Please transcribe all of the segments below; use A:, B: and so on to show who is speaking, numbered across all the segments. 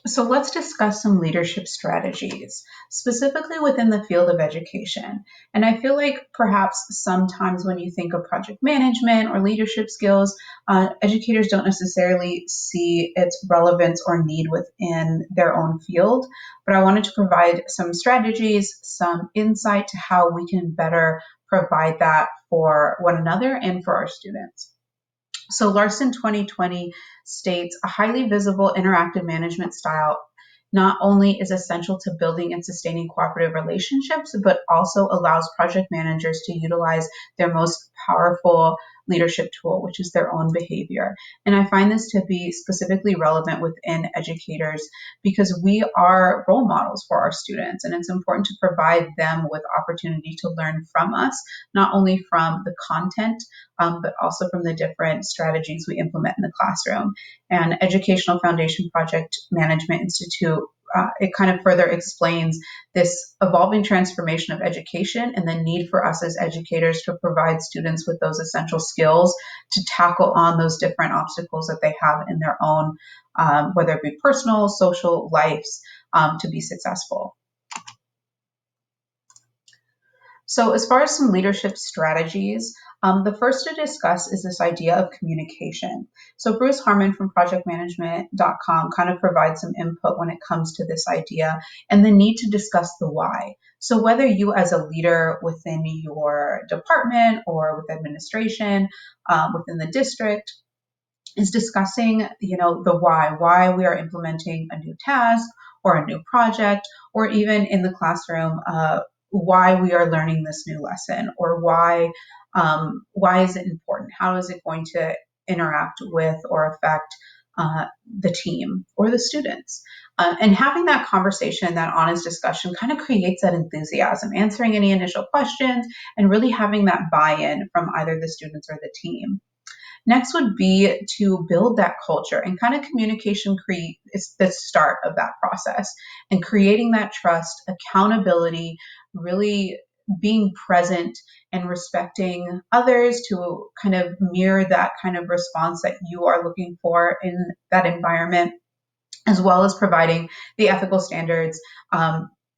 A: So let's discuss some leadership strategies, specifically within the field of education. And I feel like perhaps sometimes when you think of project management or leadership skills, educators don't necessarily see its relevance or need within their own field. But I wanted to provide some strategies, some insight to how we can better provide that for one another and for our students. So Larson 2020 states a highly visible interactive management style not only is essential to building and sustaining cooperative relationships, but also allows project managers to utilize their most powerful leadership tool, which is their own behavior. And I find this to be specifically relevant within educators because we are role models for our students, and it's important to provide them with opportunity to learn from us, not only from the content, but also from the different strategies we implement in the classroom. And Educational Foundation Project Management Institute, it kind of further explains this evolving transformation of education and the need for us as educators to provide students with those essential skills to tackle on those different obstacles that they have in their own, whether it be personal, social lives, to be successful. So as far as some leadership strategies, the first to discuss is this idea of communication. So Bruce Harmon from projectmanagement.com kind of provides some input when it comes to this idea and the need to discuss the why. So whether you as a leader within your department or with administration, within the district, is discussing, the why we are implementing a new task or a new project, or even in the classroom, why we are learning this new lesson, or why is it important? How is it going to interact with or affect the team or the students? And having that conversation, that honest discussion kind of creates that enthusiasm, answering any initial questions and really having that buy-in from either the students or the team. Next would be to build that culture, and kind of communication is the start of that process, and creating that trust, accountability, really being present and respecting others to kind of mirror that kind of response that you are looking for in that environment, as well as providing the ethical standards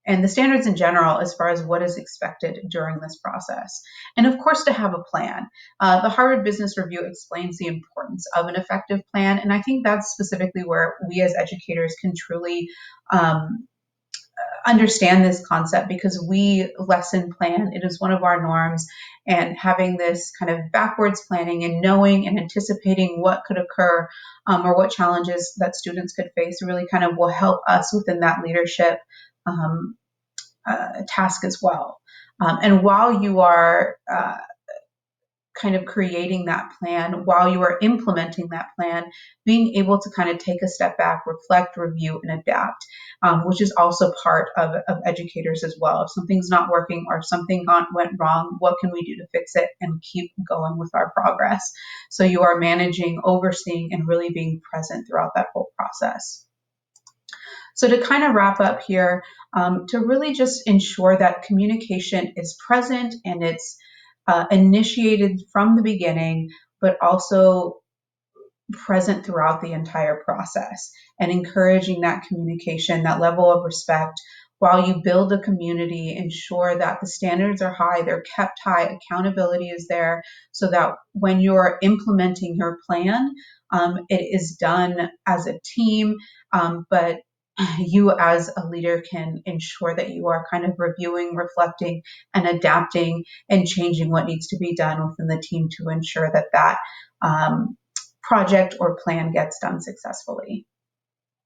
A: and the standards in general as far as what is expected during this process. And of course, to have a plan. The Harvard Business Review explains the importance of an effective plan, and I think that's specifically where we as educators can truly understand this concept, because we lesson plan. It is one of our norms, and having this kind of backwards planning and knowing and anticipating what could occur or what challenges that students could face really kind of will help us within that leadership task as well. And while you are kind of creating that plan, while you are implementing that plan, being able to kind of take a step back, reflect, review, and adapt, which is also part of educators as well. If something's not working or if something went wrong, what can we do to fix it and keep going with our progress? So you are managing, overseeing, and really being present throughout that whole process. So to kind of wrap up here, to really just ensure that communication is present and it's initiated from the beginning, but also present throughout the entire process, and encouraging that communication, that level of respect. While you build a community, ensure that the standards are high, they're kept high, accountability is there, so that when you're implementing your plan, it is done as a team, but you as a leader can ensure that you are kind of reviewing, reflecting, and adapting and changing what needs to be done within the team to ensure that that project or plan gets done successfully.